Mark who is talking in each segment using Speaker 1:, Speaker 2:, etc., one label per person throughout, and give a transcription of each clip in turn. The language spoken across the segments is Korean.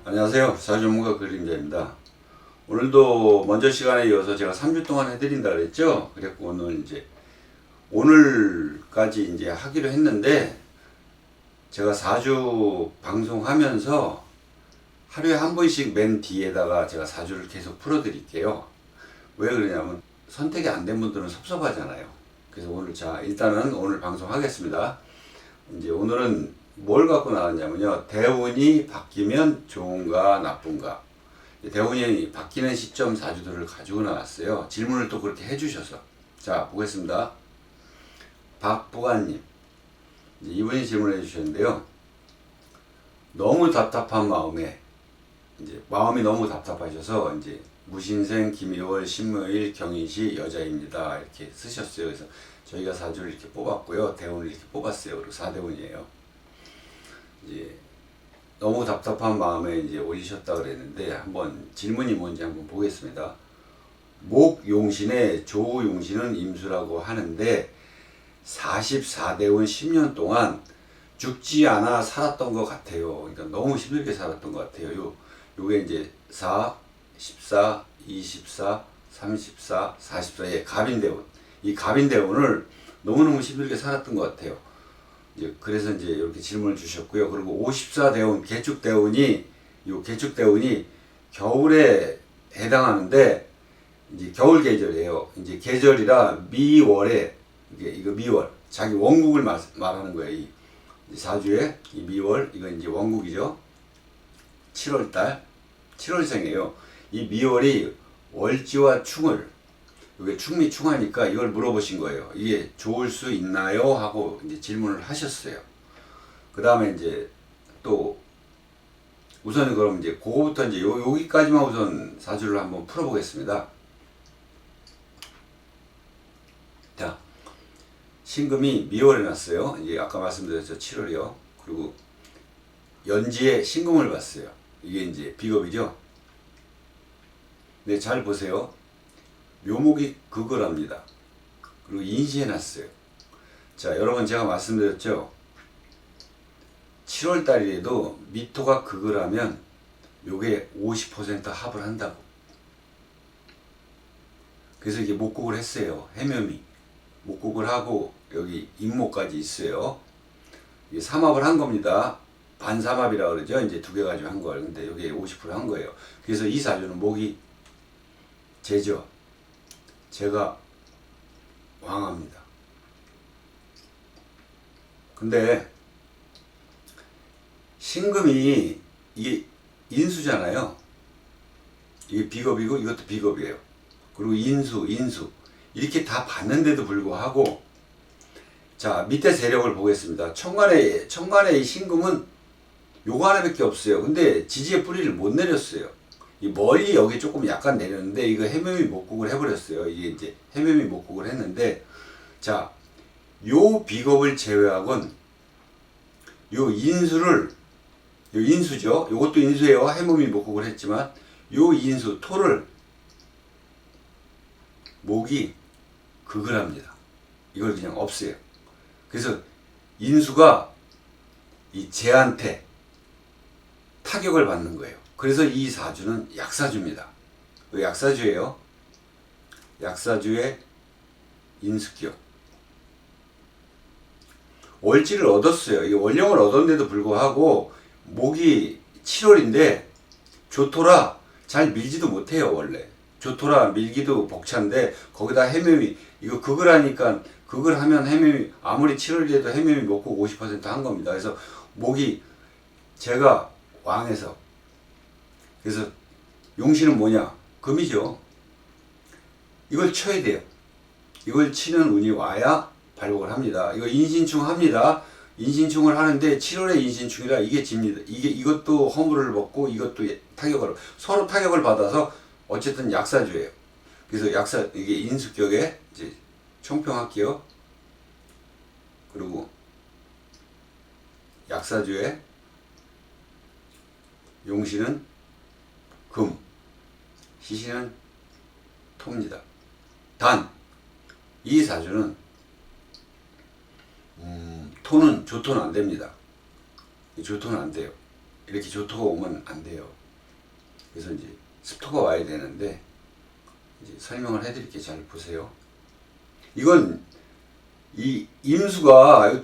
Speaker 1: 안녕하세요. 사주전문가 그림자입니다. 오늘도 먼저 시간에 이어서 제가 3주 동안 해드린다 그랬죠? 그래갖고 오늘까지 이제 하기로 했는데, 제가 4주 방송하면서 하루에 한 번씩 맨 뒤에다가 제가 4주를 계속 풀어드릴게요. 왜 그러냐면 선택이 안 된 분들은 섭섭하잖아요. 그래서 일단은 오늘 방송하겠습니다. 이제 오늘은 뭘 갖고 나왔냐면요. 대운이 바뀌면 좋은가 나쁜가. 대운이 바뀌는 시점 4주들을 가지고 나왔어요. 질문을 또 그렇게 해주셔서. 자, 보겠습니다. 박부관님. 이분이 질문을 해주셨는데요. 너무 답답한 마음에, 마음이 너무 답답하셔서, 무신생, 김희월, 신묘일, 경인시 여자입니다. 이렇게 쓰셨어요. 그래서 저희가 4주를 이렇게 뽑았고요. 대운을 이렇게 뽑았어요. 그리고 4대운이에요. 너무 답답한 마음에 올리셨다 그랬는데, 한번 질문이 뭔지 한번 보겠습니다. 목용신의 조용신은 임수라고 하는데 44대운 10년 동안 죽지 않아 살았던 것 같아요. 그러니까 너무 힘들게 살았던 것 같아요. 요게 4, 14, 24, 34, 44의 갑인대운. 이 갑인대운을 너무너무 힘들게 살았던 것 같아요. 그래서 이렇게 질문을 주셨고요. 그리고 54대운, 개축대운이 겨울에 해당하는데, 겨울 계절이에요. 계절이라 미월에, 이거 미월, 자기 원국을 말하는 거예요. 이 4주에, 이 미월, 이거 원국이죠. 7월달, 7월생이에요. 이 미월이 월지와 충을, 이게 충미 충하니까 이걸 물어보신 거예요. 이게 좋을 수 있나요? 하고 질문을 하셨어요. 그 다음에 또 우선 그럼 그거부터 여기까지만 우선 4주를 한번 풀어보겠습니다. 자, 신금이 미월에 났어요. 아까 말씀드렸죠. 7월이요. 그리고 연지에 신금을 봤어요. 이게 비겁이죠. 네, 잘 보세요. 묘목이 극을 합니다. 그리고 인시해놨어요. 자, 여러분 제가 말씀드렸죠. 7월달에도 미토가 극을 하면 요게 50% 합을 한다고. 그래서 이게 목극을 했어요. 해묘미. 목극을 하고 여기 임목까지 있어요. 이게 삼합을 한 겁니다. 반삼합이라고 그러죠. 두 개 가지고 한 걸. 근데 여기 50%한 거예요. 그래서 이 사주는 목이 제죠. 제가 왕합니다. 근데 신금이 이게 인수잖아요. 이게 비겁이고 이것도 비겁이에요. 그리고 인수 이렇게 다 봤는데도 불구하고, 자, 밑에 세력을 보겠습니다. 천간의 이 신금은 요거 하나밖에 없어요. 근데 지지의 뿌리를 못 내렸어요. 이 멀리 여기 조금 약간 내렸는데, 이거 해묘미 목국을 해버렸어요. 이게 해묘미 목국을 했는데, 자, 요 비겁을 제외하곤 요 인수죠. 요것도 인수예요. 해묘미 목국을 했지만, 요 인수, 토를 목이 극을 합니다. 이걸 그냥 없애요. 그래서 인수가 이 쟤한테 타격을 받는 거예요. 그래서 이 사주는 약사주입니다. 약사주예요. 약사주의 인수격. 월지를 얻었어요. 이 월령을 얻었는데도 불구하고 목이 7월인데 조토라 잘 밀지도 못해요. 원래 조토라 밀기도 벅찬데, 거기다 해묘미, 이거 극을 하니까, 극을 하면 해묘미, 아무리 7월이라도 해묘미 먹고 50% 한 겁니다. 그래서 목이 제가 왕에서, 그래서 용신은 뭐냐? 금이죠. 이걸 쳐야 돼요. 이걸 치는 운이 와야 발복을 합니다. 이거 인신충 합니다. 인신충을 하는데 7월에 인신충이라 이게 집니다. 이것도 허물을 먹고 이것도 서로 타격을 받아서 어쨌든 약사주예요. 그래서 이게 인수격에 총평할게요. 그리고 약사주의 용신은 금, 시신은 토입니다. 단, 이 사주는 조토는 안 됩니다. 조토는 안 돼요. 이렇게 조토가 오면 안 돼요. 그래서 이제 습토가 와야 되는데 이제 설명을 해드릴게요. 잘 보세요. 이건 이 임수가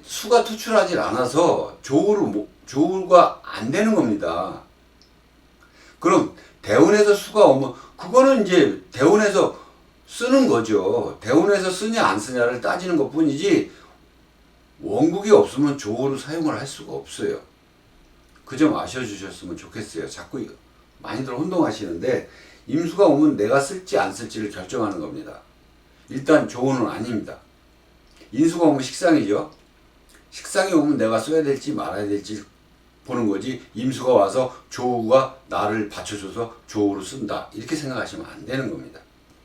Speaker 1: 수가 투출하지 않아서 조우가 안 되는 겁니다. 그럼 대운에서 수가 오면 그거는 이제 대운에서 쓰는 거죠. 대운에서 쓰냐 안 쓰냐를 따지는 것 뿐이지 원국이 없으면 조우를 사용을 할 수가 없어요. 그 점 아셔주셨으면 좋겠어요. 자꾸 많이들 혼동하시는데 임수가 오면 내가 쓸지 안 쓸지를 결정하는 겁니다. 일단 조우는 아닙니다. 인수가 오면 식상이죠. 식상이 오면 내가 써야 될지 말아야 될지 보는 거지 임수가 와서 조우가 나를 받쳐줘서 조우로 쓴다 이렇게 생각하시면 안 되는 겁니다.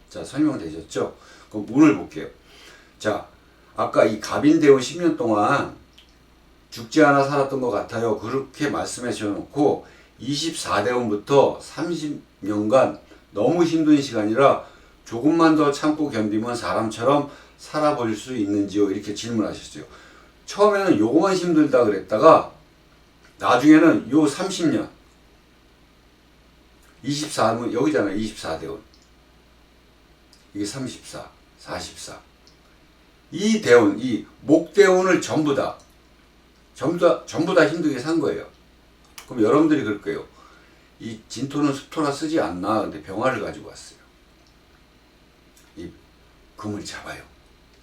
Speaker 1: 자, 설명되셨죠? 그럼 운을 볼게요. 자, 아까 이 갑인대운 10년 동안 죽지 않아 살았던 것 같아요. 그렇게 말씀해 주셔놓고 24대운부터 30년간 너무 힘든 시간이라 조금만 더 참고 견디면 사람처럼 살아볼 수 있는지요? 이렇게 질문하셨어요. 처음에는 요거만 힘들다 그랬다가 나중에는 요 30년 24면 여기잖아요. 24대운 이게 34, 44 이 대운, 이 목대운을 전부 다 힘들게 산 거예요. 그럼 여러분들이 그럴 거예요. 이 진토는 습토라 쓰지 않나? 근데 병화를 가지고 왔어요. 이 금을 잡아요.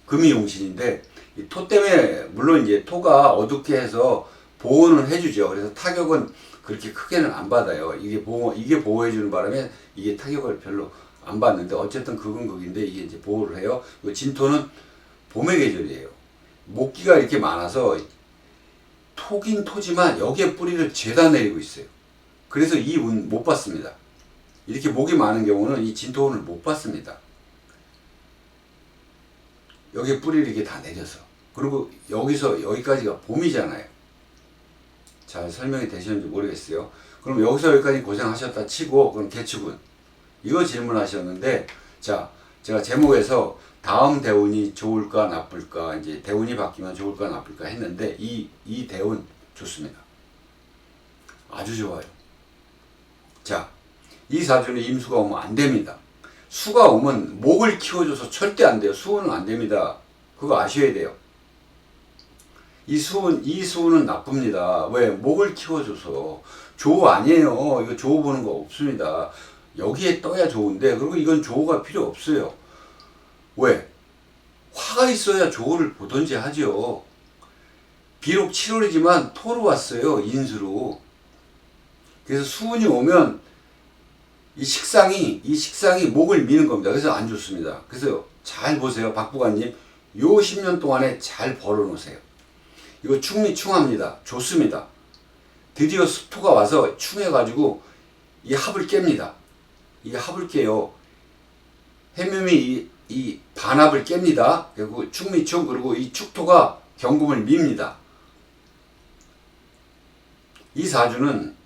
Speaker 1: 금이 용신인데 이 토 때문에 물론 이제 토가 어둡게 해서 보호는 해주죠. 그래서 타격은 그렇게 크게는 안 받아요. 이게 보호해주는 바람에 이게 타격을 별로 안 받는데 어쨌든 극은 극인데 이게 이제 보호를 해요. 진토는 봄의 계절이에요. 목기가 이렇게 많아서 토긴 토지만 여기에 뿌리를 죄다 내리고 있어요. 그래서 이 운 못 받습니다. 이렇게 목이 많은 경우는 이 진토운을 못 받습니다. 여기에 뿌리를 이렇게 다 내려서. 그리고 여기서 여기까지가 봄이잖아요. 잘 설명이 되셨는지 모르겠어요. 그럼 여기서 여기까지 고생하셨다 치고 그럼 개축은 이거 질문하셨는데 자 제가 제목에서 다음 대운이 좋을까 나쁠까 이제 대운이 바뀌면 좋을까 나쁠까 했는데 이 대운 좋습니다. 아주 좋아요. 자, 이 사주는 임수가 오면 안 됩니다. 수가 오면 목을 키워줘서 절대 안 돼요. 수는 안 됩니다. 그거 아셔야 돼요. 이 수는 나쁩니다. 왜? 목을 키워줘서. 조우 아니에요. 이거 조우 보는 거 없습니다. 여기에 떠야 좋은데, 그리고 이건 조우가 필요 없어요. 왜? 화가 있어야 조우를 보던지 하죠. 비록 7월이지만 토로 왔어요. 인수로. 그래서 수운이 오면 이 식상이 목을 미는 겁니다. 그래서 안 좋습니다. 그래서 잘 보세요. 박부관님. 요 10년 동안에 잘 벌어놓으세요. 이거 충합니다. 좋습니다. 드디어 습토가 와서 충해가지고 이 합을 깹니다. 이 합을 깨요. 해묘미 이 반합을 깹니다. 그리고 충미충 그리고 이 축토가 경금을 밉니다. 이 사주는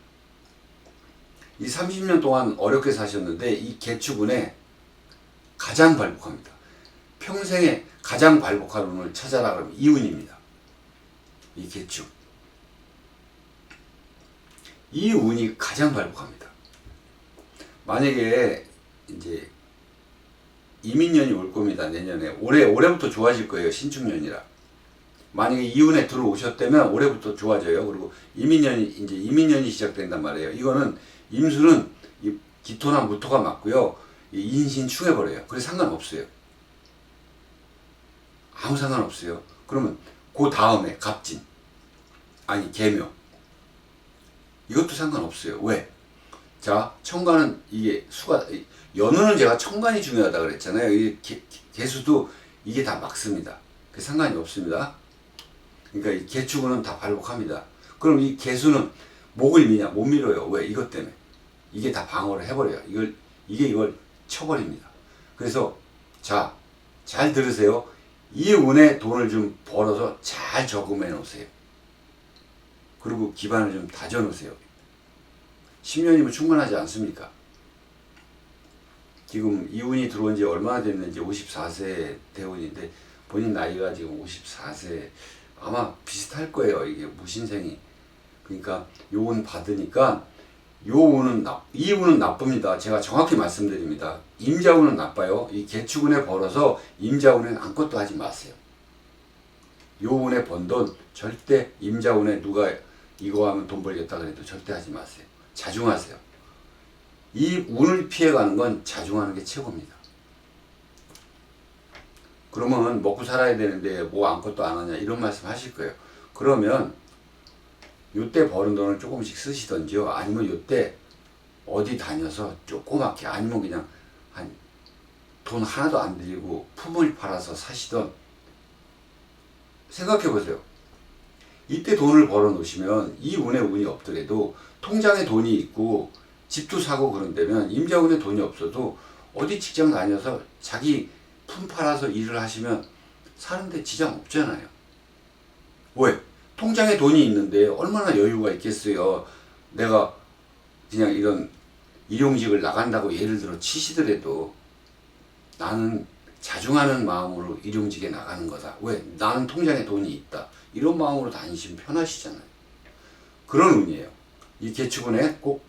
Speaker 1: 이 30년 동안 어렵게 사셨는데 이 개축운에 가장 발복합니다. 평생에 가장 발복한 운을 찾아라 그러면 이 운입니다. 이 개축. 이 운이 가장 발복합니다. 만약에 이제 이민년이 올 겁니다. 내년에. 올해부터 좋아질 거예요. 신축년이라. 만약에 이 운에 들어오셨다면 올해부터 좋아져요. 그리고 이민년이 시작된단 말이에요. 이거는 임수는 이 기토나 무토가 맞고요. 이 인신 충해버려요. 그래서 상관없어요. 아무 상관없어요. 그러면 그 다음에 갑진 아니 계묘 이것도 상관없어요. 왜? 자 천간은 이게 수가 연우는 제가 천간이 중요하다 그랬잖아요. 이 개수도 이게 다 막습니다. 그 상관이 없습니다. 그러니까 이 개축은 다 발복합니다. 그럼 이 개수는 목을 미냐? 못 밀어요. 왜? 이것 때문에. 이게 다 방어를 해버려요. 이걸 쳐버립니다. 그래서 자, 잘 들으세요. 이 운에 돈을 좀 벌어서 잘 저금해 놓으세요. 그리고 기반을 좀 다져 놓으세요. 10년이면 충분하지 않습니까? 지금 이 운이 들어온 지 얼마나 됐는지 54세 대운인데 본인 나이가 지금 54세 아마 비슷할 거예요. 이게 무신생이. 그러니까 요 운 받으니까 이 운은 나쁩니다. 제가 정확히 말씀드립니다. 임자운은 나빠요. 이 개축운에 벌어서 임자운에는 아무것도 하지 마세요. 요 운에 번 돈 절대 임자운에 누가 이거 하면 돈 벌겠다 그래도 절대 하지 마세요. 자중하세요. 이 운을 피해가는 건 자중하는 게 최고입니다. 그러면 먹고 살아야 되는데 뭐 아무것도 안 하냐 이런 말씀 하실 거예요. 그러면 요때 버는 돈을 조금씩 쓰시던지요. 아니면 요때 어디 다녀서 조그맣게 아니면 그냥 한 돈 하나도 안 들이고 품을 팔아서 사시던 생각해 보세요. 이때 돈을 벌어 놓으시면 이 운에 운이 없더라도 통장에 돈이 있고 집도 사고 그런다면 임자운에 돈이 없어도 어디 직장 다녀서 자기 품 팔아서 일을 하시면 사는데 지장 없잖아요. 왜? 통장에 돈이 있는데 얼마나 여유가 있겠어요. 내가 그냥 이런 일용직을 나간다고 예를 들어 치시더라도 나는 자중하는 마음으로 일용직에 나가는 거다. 왜? 나는 통장에 돈이 있다. 이런 마음으로 다니시면 편하시잖아요. 그런 운이에요. 이 개축운에 꼭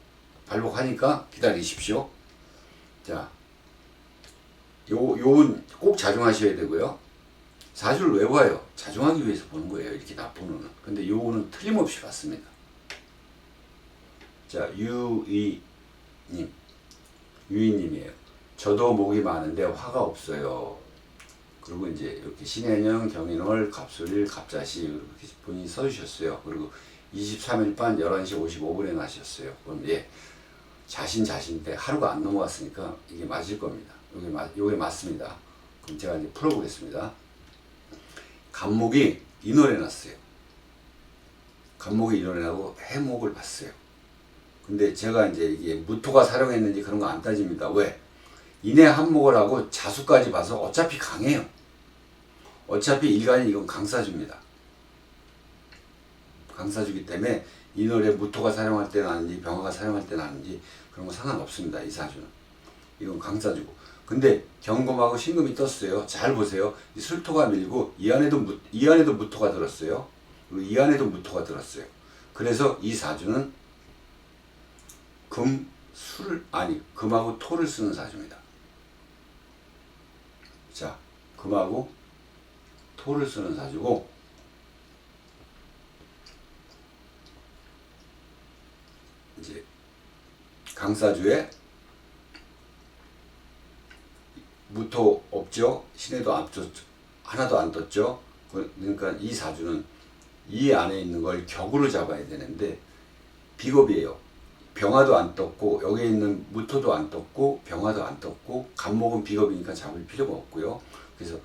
Speaker 1: 발목하니까 기다리십시오. 자, 요운 꼭 자중하셔야 되고요. 사주를 왜 봐요? 자중하기 위해서 보는 거예요. 이렇게 나쁜 운은. 근데 요 운은 틀림없이 받습니다. 자, 유이님이에요. 저도 목이 많은데 화가 없어요. 그리고 이제 이렇게 신해년, 경인월, 갑술일, 갑자시 이렇게 본인이 써주셨어요. 그리고 23일 밤 11시 55분에 나셨어요. 그럼 예, 자신때 하루가 안 넘어갔으니까 이게 맞을 겁니다. 요게 맞습니다. 그럼 제가 이제 풀어보겠습니다. 간목이 인월에 났어요. 간목이 인월에 나고 해목을 봤어요. 근데 제가 이제 이게 무토가 사령했는지 그런 거 안 따집니다. 왜? 인해 한목을 하고 자수까지 봐서 어차피 강해요. 어차피 일간이 이건 강사주입니다. 강사주기 때문에 인월에 무토가 사령할 때 나는지 병화가 사령할 때 나는지 그런 거 상관없습니다. 이 사주는. 이건 강사주고. 근데 경금하고 신금이 떴어요. 잘 보세요. 이 술토가 밀고 이 안에도 무토가 들었어요. 그리고 이 안에도 무토가 들었어요. 그래서 이 사주는 금하고 토를 쓰는 사주입니다. 자, 금하고 토를 쓰는 사주고, 이제 강사주에 무토 없죠. 신해도 안 떴죠. 하나도 안 떴죠. 그러니까 이 사주는 이 안에 있는 걸 격으로 잡아야 되는데 비겁이에요. 병화도 안 떴고 여기에 있는 무토도 안 떴고 병화도 안 떴고 간목은 비겁이니까 잡을 필요가 없고요. 그래서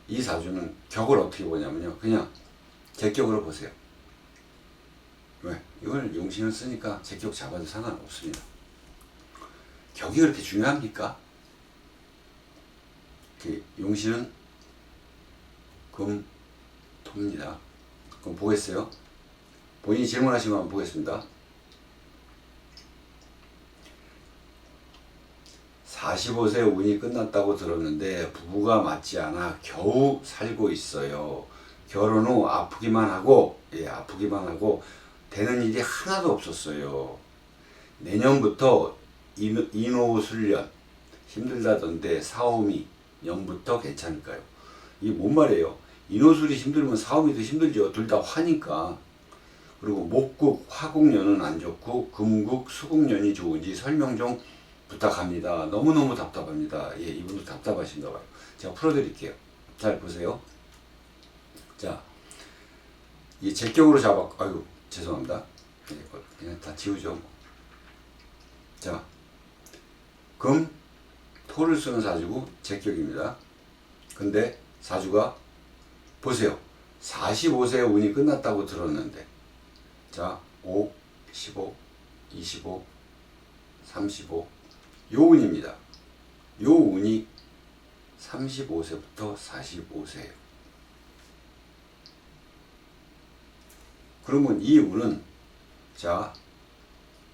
Speaker 1: 이 사주는 격을 어떻게 보냐면요. 그냥 제격으로 보세요. 왜? 이걸 용신을 쓰니까 제격 잡아도 상관없습니다. 격이 그렇게 중요합니까? 용신은 금, 토입니다. 그럼 보겠어요? 본인이 질문하신 거 한번 보겠습니다. 45세 운이 끝났다고 들었는데 부부가 맞지 않아 겨우 살고 있어요. 결혼 후 아프기만 하고 되는 일이 하나도 없었어요. 내년부터 인호술련 힘들다던데 사오미 년부터 괜찮을까요? 이게 뭔 말이에요? 인호술이 힘들면 사오미도 힘들죠. 둘 다 화니까. 그리고 목국, 화국년은 안 좋고 금국, 수국년이 좋은지 설명 좀 부탁합니다. 너무너무 답답합니다. 예, 이분도 답답하신가 봐요. 제가 풀어드릴게요. 잘 보세요. 자, 이 제격으로 아유, 죄송합니다. 그냥 다 지우죠. 자, 금, 토를 쓰는 사주고 제격입니다. 근데 사주가 보세요. 45세 운이 끝났다고 들었는데 자, 5, 15, 25, 35 요 운입니다. 요 운이 35세부터 45세예요. 그러면 이 운은 자,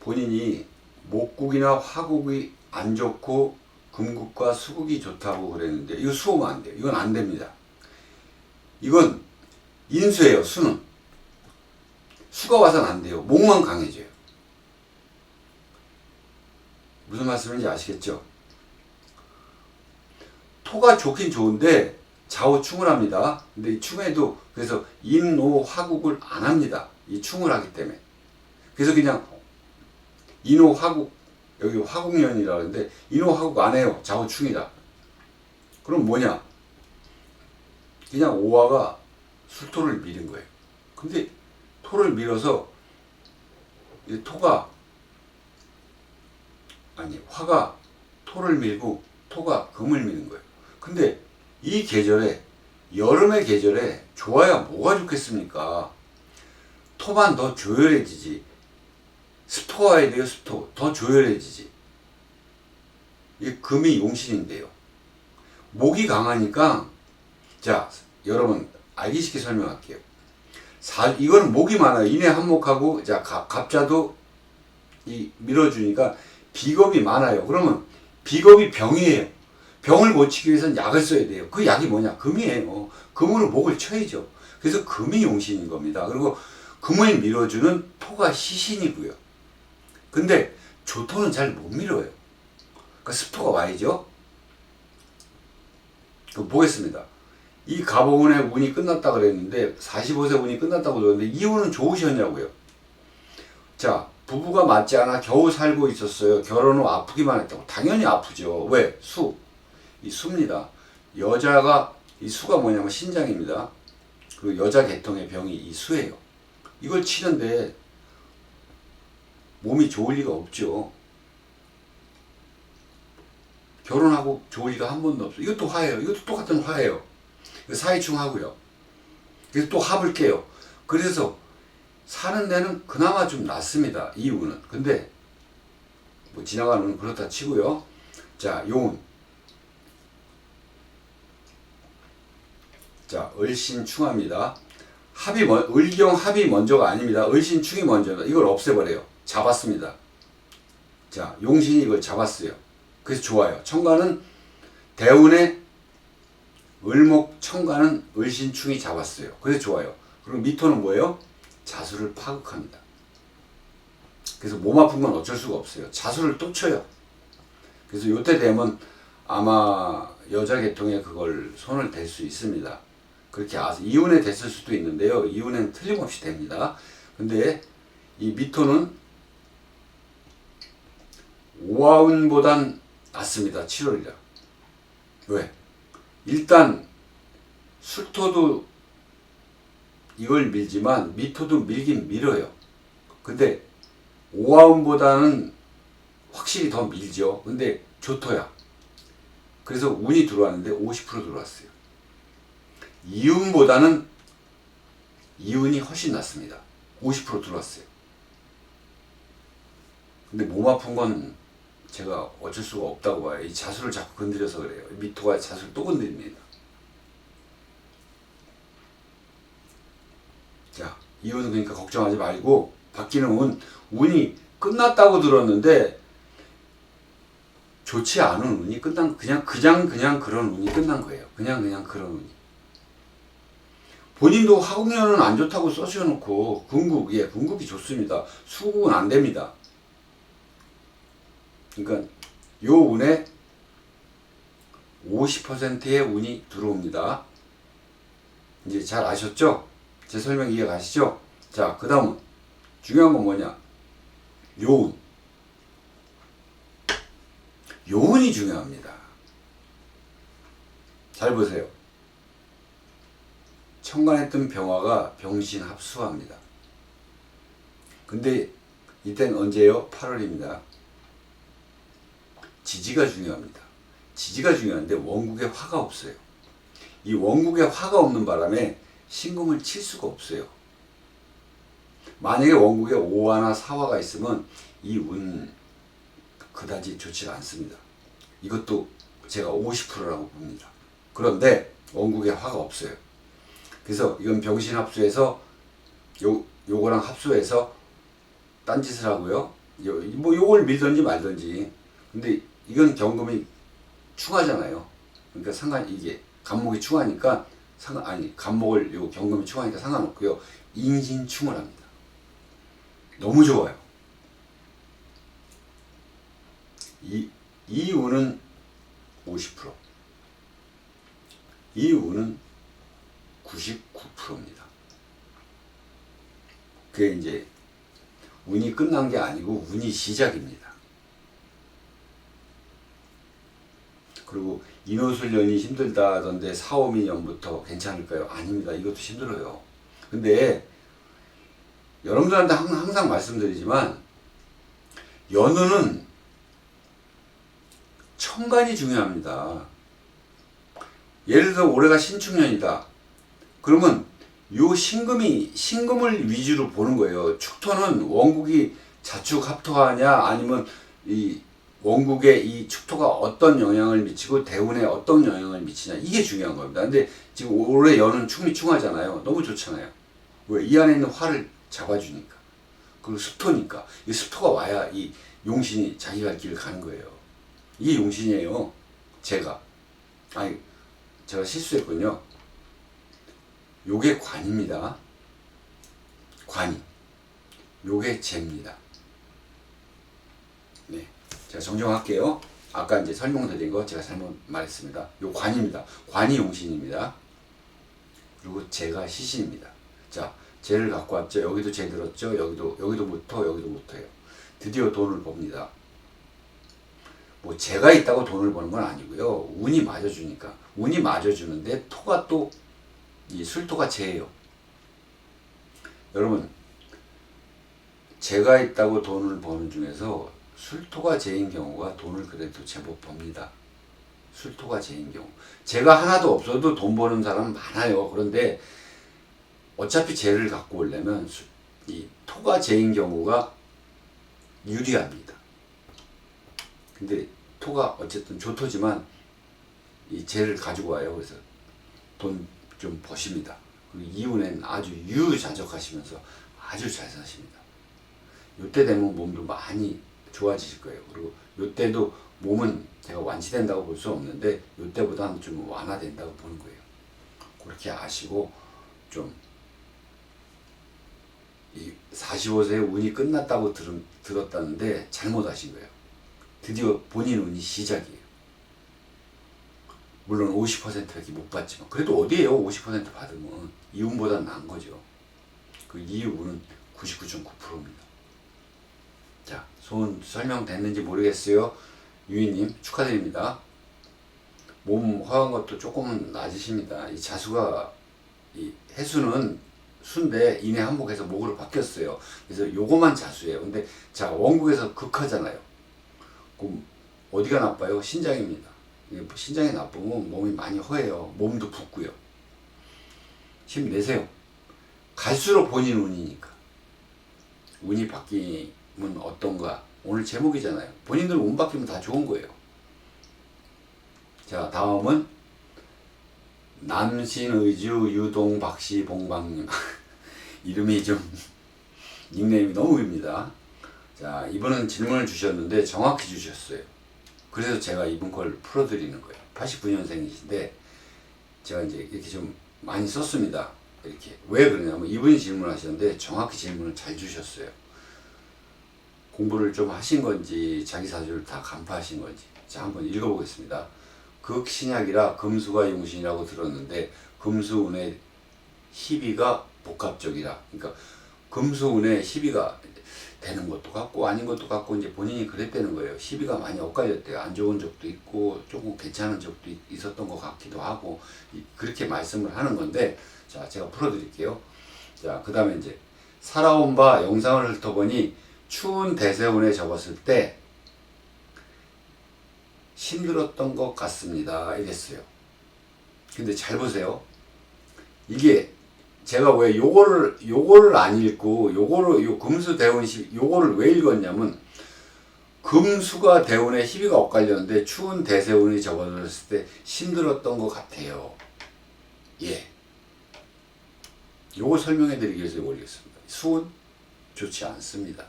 Speaker 1: 본인이 목국이나 화국이 안 좋고 금국과 수국이 좋다고 그랬는데 이거 수호면 안 돼요. 이건 안 됩니다. 이건 인수예요. 수는 수가 와서는 안 돼요. 목만 강해져요. 무슨 말씀인지 아시겠죠? 토가 좋긴 좋은데 좌우충을 합니다. 근데 이 충에도 그래서 인오화국을 안 합니다. 이 충을 하기 때문에. 그래서 그냥 인오화국, 여기 화국년이라 하는데 인오화국 안 해요. 좌우충이다. 그럼 뭐냐? 그냥 오화가 술토를 밀은 거예요. 근데 토를 밀어서 이 토가 아니 화가 토를 밀고 토가 금을 미는 거예요. 근데 이 계절에 여름의 계절에 좋아야 뭐가 좋겠습니까? 토만 더 조열해지지. 습토 와야 돼요. 습토 더 조열해지지. 이게 금이 용신인데요. 목이 강하니까 자 여러분 알기 쉽게 설명할게요. 이거는 목이 많아요. 인해 한목하고 자 갑자도 이 밀어주니까 비겁이 많아요. 그러면 비겁이 병이에요. 병을 고치기 위해서는 약을 써야 돼요. 그 약이 뭐냐? 금이에요. 금으로 목을 쳐야죠. 그래서 금이 용신인 겁니다. 그리고 금을 밀어주는 토가 시신이고요. 근데 조토는 잘 못 밀어요. 그러니까 습토가 와야죠. 그럼 보겠습니다. 이 가보운의 운이 끝났다 그랬는데 45세 운이 끝났다고 그러는데 이 운은 좋으셨냐고요. 자, 부부가 맞지 않아 겨우 살고 있었어요. 결혼 후 아프기만 했다고. 당연히 아프죠. 왜? 수. 이 수입니다. 여자가 이 수가 뭐냐면 신장입니다. 그 여자 계통의 병이 이 수예요. 이걸 치는데 몸이 좋을 리가 없죠. 결혼하고 좋을 리가 한 번도 없어요. 이것도 화예요. 이것도 똑같은 화예요. 사이충 하고요. 그래서 또 합을 깨요. 그래서 사는 데는 그나마 좀 낫습니다. 이 운은. 근데 뭐 지나가는 운은 그렇다 치고요. 자, 요운. 자, 을신충합니다. 을경 합이 먼저가 아닙니다. 을신충이 먼저다. 이걸 없애버려요. 잡았습니다. 자, 용신이 이걸 잡았어요. 그래서 좋아요. 청가는 대운의 을목 청가는 을신충이 잡았어요. 그래서 좋아요. 그리고 미토는 뭐예요? 자수를 파극합니다. 그래서 몸 아픈 건 어쩔 수가 없어요. 자수를 또 쳐요. 그래서 요때 되면 아마 여자 계통에 그걸 손을 댈 수 있습니다. 그렇게 이혼에 됐을 수도 있는데요. 이혼은 틀림없이 됩니다. 근데 이 미토는 오화운보단 낫습니다. 7월이라. 왜? 일단 술토도 이걸 밀지만 미토도 밀긴 밀어요. 근데 오화운보다는 확실히 더 밀죠. 근데 조토야. 그래서 운이 들어왔는데 50% 들어왔어요. 이운보다는 이운이 훨씬 낫습니다. 50% 들어왔어요. 근데 몸 아픈 건 제가 어쩔 수가 없다고 봐요. 이 자수를 자꾸 건드려서 그래요. 미토가 자수를 또 건드립니다. 자, 이운은 그러니까 걱정하지 말고 바뀌는 운이 끝났다고 들었는데 좋지 않은 운이 끝난 그냥 그런 운이 끝난 거예요. 그냥 그런 운이. 본인도 화국년은 안 좋다고 써셔놓고 궁극이 좋습니다. 수국은 안 됩니다. 그러니까 요 운에 50%의 운이 들어옵니다. 이제 잘 아셨죠? 제 설명 이해 가시죠? 자, 그 다음은 중요한 건 뭐냐? 요운. 요운이 중요합니다. 잘 보세요. 천간에 뜬 병화가 병신 합수합니다. 근데 이때는 언제예요? 8월입니다. 지지가 중요합니다. 지지가 중요한데 원국에 화가 없어요. 이 원국에 화가 없는 바람에 신금을 칠 수가 없어요. 만약에 원국에 5화나 4화가 있으면 이 운 그다지 좋지 않습니다. 이것도 제가 50%라고 봅니다. 그런데 원국에 화가 없어요. 그래서 이건 병신 합수해서 요거랑 합수해서 딴짓을 하고요. 뭐 요걸 밀든지 말든지. 근데 이건 경금이 충하잖아요. 그러니까 이게 간목이 충하니까 간목을 요 경금이 충하니까 상관없고요. 인신충을 합니다. 너무 좋아요. 이 운은 50%, 이 운은 99%입니다. 그게 이제 운이 끝난 게 아니고 운이 시작입니다. 그리고 인호술년이 힘들다던데 4, 5미년부터 괜찮을까요? 아닙니다. 이것도 힘들어요. 근데 여러분들한테 항상 말씀드리지만 연운은 천간이 중요합니다. 예를 들어 올해가 신축년이다. 그러면 요 신금을 위주로 보는 거예요. 축토는 원국이 자축 합토하냐 아니면 이 원국의 이 축토가 어떤 영향을 미치고 대운에 어떤 영향을 미치냐 이게 중요한 겁니다. 근데 지금 올해 연은 충하잖아요. 너무 좋잖아요. 왜? 이 안에 있는 화를 잡아주니까. 그리고 습토니까. 이 습토가 와야 이 용신이 자기 갈 길을 가는 거예요. 이게 용신이에요. 제가 실수했군요. 요게 관입니다. 관이. 요게 재입니다. 네. 제가 정정할게요. 아까 이제 설명드린 거 제가 잘못 말했습니다. 요 관입니다. 관이 용신입니다. 그리고 제가 시신입니다. 자, 재를 갖고 왔죠. 여기도 재 들었죠. 여기도 못터, 여기도 못터예요. 드디어 돈을 법니다. 뭐 재가 있다고 돈을 버는 건 아니고요. 운이 맞아주니까. 운이 맞아주는데 토가 또 이 술토가 재예요. 여러분, 재가 있다고 돈을 버는 중에서 술토가 재인 경우가 돈을 그래도 제법 법니다. 술토가 재인 경우. 재가 하나도 없어도 돈 버는 사람 많아요. 그런데 어차피 재를 갖고 오려면 이 토가 재인 경우가 유리합니다. 근데 토가 어쨌든 조토지만 이 재를 가지고 와요. 그래서 돈 좀 버십니다. 그리고 이운엔 아주 유유자적하시면서 아주 잘 사십니다. 요때 되면 몸도 많이 좋아지실 거예요. 그리고 요때도 몸은 제가 완치된다고 볼 수 없는데 요때보다는 좀 완화된다고 보는 거예요. 그렇게 아시고 좀 이 45세에 운이 끝났다고 들었다는데 잘못 아신 거예요. 드디어 본인 운이 시작이에요. 물론 50%밖에 못 받지만 그래도 어디에요? 50% 받으면 이 운보다는 나은 거죠. 그 이 운은 99.9%입니다. 자, 소원 설명됐는지 모르겠어요. 유희님 축하드립니다. 몸 허한 것도 조금은 낮으십니다. 이 자수가 이 해수는 수인데 인해 한복해서 목으로 바뀌었어요. 그래서 요거만 자수예요. 근데 자, 원국에서 극하잖아요. 그럼 어디가 나빠요? 신장입니다. 신장이 나쁘면 몸이 많이 허해요. 몸도 붓고요. 힘내세요. 갈수록 본인 운이니까. 운이 바뀌면 어떤가? 오늘 제목이잖아요. 본인들 운 바뀌면 다 좋은 거예요. 자, 다음은 남신의주 유동박씨 봉방님. 이름이 좀 닉네임이 너무 깁니다. 자, 이분은 질문을 주셨는데 정확히 주셨어요. 그래서 제가 이분 걸 풀어드리는 거예요. 89년생이신데 제가 이제 이렇게 좀 많이 썼습니다. 이렇게 왜 그러냐면 이분이 질문하셨는데 정확히 질문을 잘 주셨어요. 공부를 좀 하신 건지 자기 사주를 다 간파하신 건지. 자, 한번 읽어보겠습니다. 극신약이라 금수가 용신이라고 들었는데 금수운의 희비가 복합적이라. 그러니까 금수운의 희비가 되는 것도 같고 아닌 것도 같고 이제 본인이 그랬다는 거예요. 희비가 많이 엇갈렸대요. 안 좋은 적도 있고 조금 괜찮은 적도 있었던 것 같기도 하고 그렇게 말씀을 하는 건데 자, 제가 풀어드릴게요. 자, 그 다음에 이제 살아온 바 영상을 훑어보니 추운 대세운에 접었을 때 힘들었던 것 같습니다. 이랬어요. 근데 잘 보세요. 이게 제가 왜 요거를 안 읽고 요 금수 대운 요거를 왜 읽었냐면 금수가 대운에 희비가 엇갈렸는데 추운 대세운이 접어들었을 때 힘들었던 것 같아요. 예. 요거 설명해 드리기 위해서 올리겠습니다. 수운 좋지 않습니다.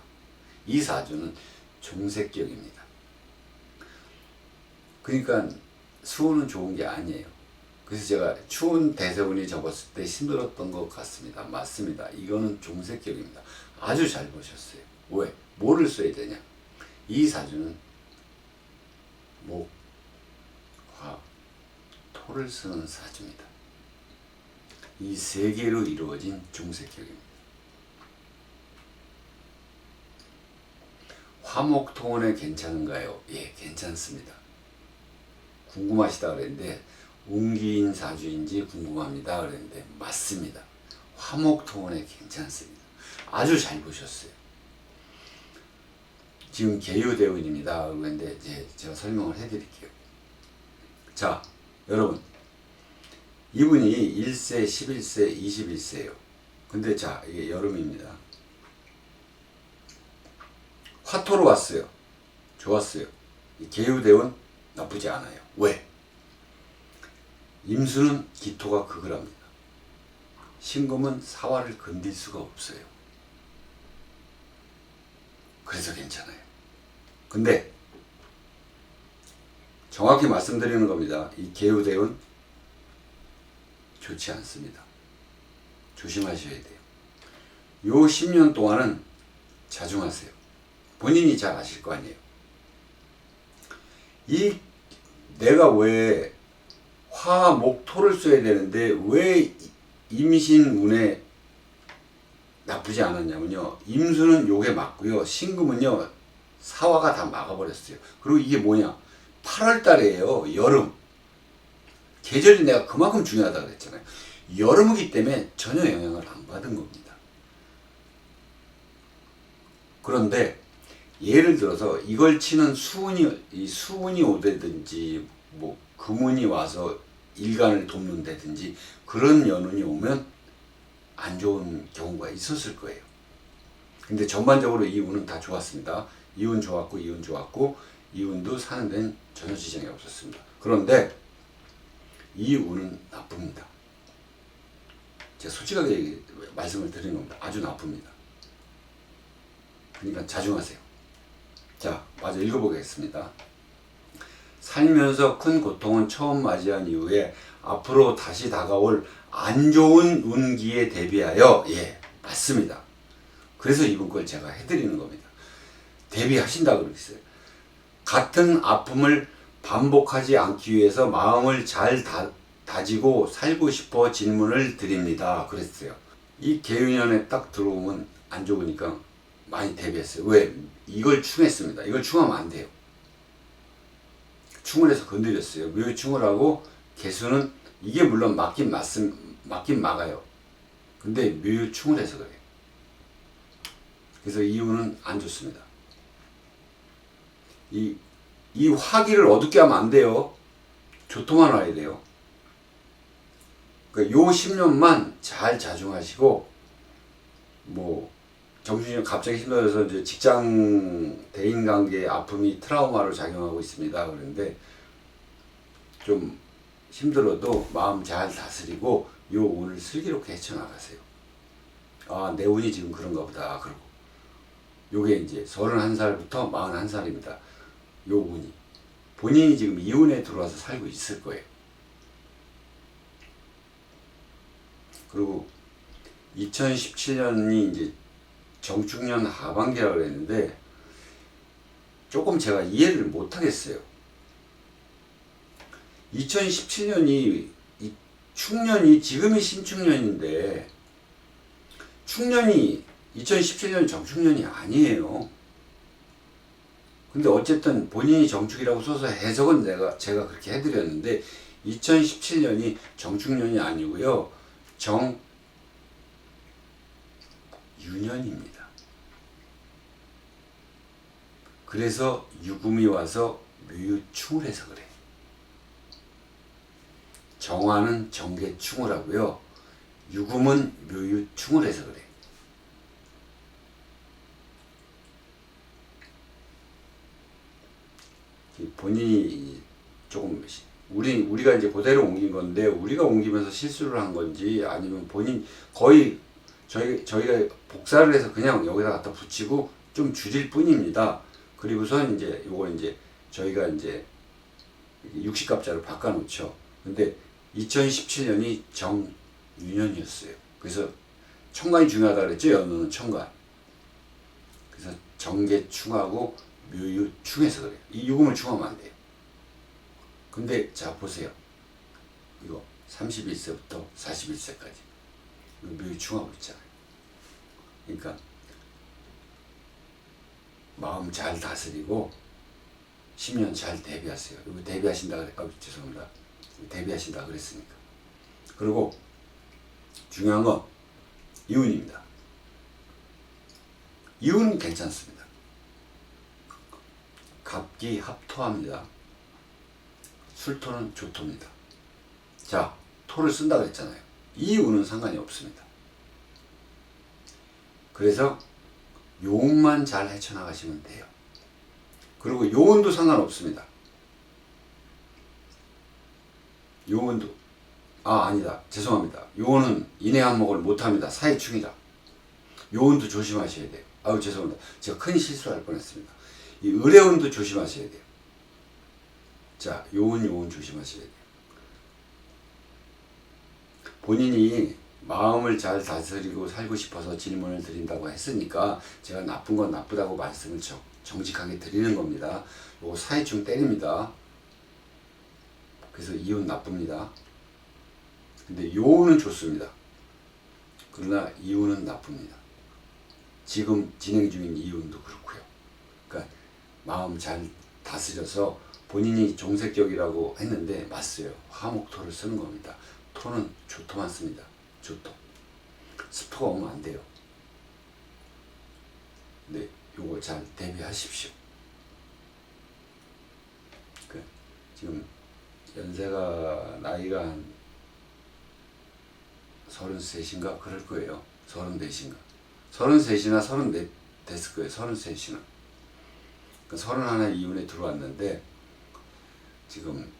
Speaker 1: 이 사주는 종색격입니다. 그러니까 수운은 좋은 게 아니에요. 그래서 제가 추운 대세운이 접었을 때 힘들었던 것 같습니다. 맞습니다. 이거는 종색격입니다. 아주 잘 보셨어요. 왜? 뭐를 써야 되냐? 이 사주는 목, 화, 토를 쓰는 사주입니다. 이 세 개로 이루어진 중색격입니다. 화목토원에 괜찮은가요? 예, 괜찮습니다. 궁금하시다 그랬는데 운기인 사주인지 궁금합니다 그랬는데 맞습니다. 화목토원에 괜찮습니다. 아주 잘 보셨어요. 지금 계유대운입니다 그런데 이제 제가 설명을 해드릴게요. 자, 여러분, 이분이 1세, 11세, 21세예요. 근데 자, 이게 여름입니다. 화토로 왔어요. 좋았어요. 계유대운 나쁘지 않아요. 왜? 임수는 기토가 극을 합니다. 신금은 사화를 건들 수가 없어요. 그래서 괜찮아요. 근데 정확히 말씀드리는 겁니다. 이 계유대운 좋지 않습니다. 조심하셔야 돼요. 요 10년 동안은 자중하세요. 본인이 잘 아실 거 아니에요. 이 내가 왜 화, 목, 토를 써야 되는데 왜 임신운에 나쁘지 않았냐면요. 임수는 요게 맞고요. 신금은요. 사화가 다 막아버렸어요. 그리고 이게 뭐냐. 8월 달이에요. 여름. 계절이 내가 그만큼 중요하다고 그랬잖아요. 여름이기 때문에 전혀 영향을 안 받은 겁니다. 그런데 예를 들어서 이걸 치는 수운이 오다든지 뭐 금운이 와서 일간을 돕는다든지 그런 연운이 오면 안 좋은 경우가 있었을 거예요. 근데 전반적으로 이 운은 다 좋았습니다. 이 운 좋았고 이 운 좋았고 이 운도 사는 데는 전혀 지장이 없었습니다. 그런데 이 운은 나쁩니다. 제가 솔직하게 말씀을 드리는 겁니다. 아주 나쁩니다. 그러니까 자중하세요. 자, 마저 읽어보겠습니다. 살면서 큰 고통은 처음 맞이한 이후에 앞으로 다시 다가올 안 좋은 운기에 대비하여 예, 맞습니다. 그래서 이번 걸 제가 해드리는 겁니다. 대비하신다고 그랬어요. 같은 아픔을 반복하지 않기 위해서 마음을 잘 다지고 살고 싶어 질문을 드립니다. 그랬어요. 이 계유년에 딱 들어오면 안 좋으니까 많이 대비했어요. 왜? 이걸 충했습니다. 이걸 충하면 안 돼요. 충을 해서 건드렸어요. 묘충을 하고 개수는 이게 물론 맞긴 막아요. 근데 묘충을 해서 그래요. 그래서 이유는 안 좋습니다. 이 화기를 어둡게 하면 안 돼요. 조토만 와야 돼요. 그러니까 요 10년만 잘 자중하시고 뭐 정신이 갑자기 힘들어서 이제 직장 대인관계 아픔이 트라우마로 작용하고 있습니다. 그런데 좀 힘들어도 마음 잘 다스리고 요 운을 슬기롭게 헤쳐나가세요. 아, 내 운이 지금 그런가 보다. 그러고 요게 이제 31살부터 41살입니다. 요 운이 본인이 지금 이 운에 들어와서 살고 있을 거예요. 그리고 2017년이 이제 정축년 하반기라고 그랬는데 조금 제가 이해를 못 하겠어요. 2017년이 이 축년이 지금이 신축년인데 축년이 2017년 정축년이 아니에요. 근데 어쨌든 본인이 정축이라고 써서 해석은 제가 그렇게 해드렸는데 2017년이 정축년이 아니고요. 정유년입니다. 그래서 유금이 와서 묘유충을 해서 그래. 정화는 정계충을 하고요. 유금은 묘유충을 해서 그래. 본인이 조금 우리가 이제 그대로 옮긴 건데 우리가 옮기면서 실수를 한 건지 아니면 본인 거의 저희가 복사를 해서 그냥 여기다 갖다 붙이고 좀 줄일 뿐입니다. 그리고선 이제 요거 이제 저희가 이제 60갑자로 바꿔놓죠. 근데 2017년이 정유년이었어요. 그래서 천간이 중요하다 그랬죠. 연우는 천간. 그래서 정계충하고 묘유충해서 그래요. 이 유금을 충하면 안 돼요. 근데 자 보세요. 이거 31세부터 41세까지 묘이 충하고 있잖아요. 그러니까 마음 잘 다스리고 10년 잘 대비하세요. 이거 대비하신다 그래. 죄송합니다. 대비하신다 그랬으니까. 그리고 중요한 건 이운입니다. 이운은 괜찮습니다. 갑기 합토합니다. 술토는 조토입니다. 자, 토를 쓴다 그랬잖아요. 이운은 상관이 없습니다. 그래서 요운만 잘 헤쳐나가시면 돼요. 그리고 요운도 상관없습니다. 요운도 아니다. 죄송합니다. 요운은 인해한목을 못합니다. 사이충이라. 요운도 조심하셔야 돼요. 아유 죄송합니다. 제가 큰 실수할 뻔했습니다. 이 을해운도 조심하셔야 돼요. 자, 요운 조심하셔야 돼요. 본인이 마음을 잘 다스리고 살고 싶어서 질문을 드린다고 했으니까 제가 나쁜 건 나쁘다고 말씀을 정직하게 드리는 겁니다. 요거 사이충 때립니다. 그래서 이운 나쁩니다. 근데 요운은 좋습니다. 그러나 이운은 나쁩니다. 지금 진행 중인 이운도 그렇고요. 그러니까 마음 잘 다스려서 본인이 종색격이라고 했는데 맞어요. 화목토를 쓰는 겁니다. 토는 조토만 씁니다. 조토. 습토가 오면 안 돼요. 근데 요거 잘 대비하십시오. 지금 연세가 나이가 한 33인가 그럴 거예요. 34인가. 33이나 34 됐을 거예요. 33이나. 그러니까 31 이운에 들어왔는데 지금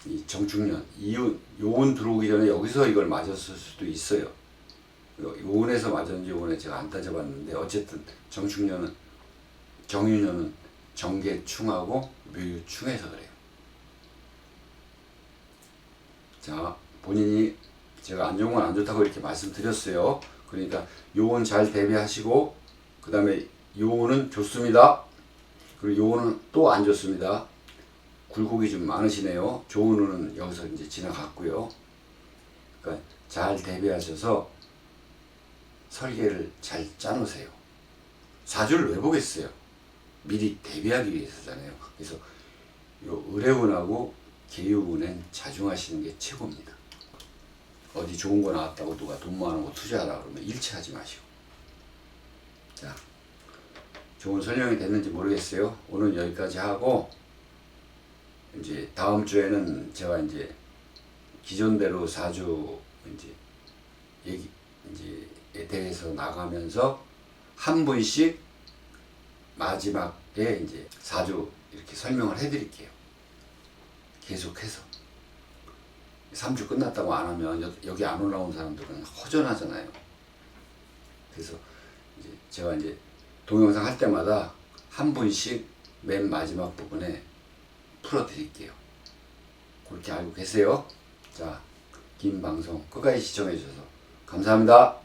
Speaker 1: 이 정축년 이운 요운 들어오기 전에 여기서 이걸 맞았을 수도 있어요. 요운에서 맞았는지 요운에 제가 안 따져봤는데 어쨌든 정축년은 정유년은 정계충하고 묘유충해서 그래요. 자, 본인이 제가 안 좋은 건 안 좋다고 이렇게 말씀드렸어요. 그러니까 요운 잘 대비하시고 그 다음에 요운은 좋습니다. 그리고 요운은 또 안 좋습니다. 굴곡이 좀 많으시네요. 좋은 운은 여기서 이제 지나갔고요. 그러니까 잘 대비하셔서 설계를 잘 짜놓으세요. 사주를 왜 보겠어요? 미리 대비하기 위해서잖아요. 그래서 요 을해운하고 계유운엔 자중하시는 게 최고입니다. 어디 좋은 거 나왔다고 누가 돈 많은 거 투자하라 그러면 일치하지 마시고. 자, 좋은 설명이 됐는지 모르겠어요. 오늘 여기까지 하고 이제 다음 주에는 제가 이제 기존대로 사주 얘기에 대해서 나가면서 한 분씩 마지막에 이제 사주 이렇게 설명을 해드릴게요. 계속해서 3주 끝났다고 안 하면 여기 안 올라온 사람들은 허전하잖아요. 그래서 이제 제가 이제 동영상 할 때마다 한 분씩 맨 마지막 부분에 풀어드릴게요. 그렇게 알고 계세요. 자, 긴 방송 끝까지 시청해 주셔서 감사합니다.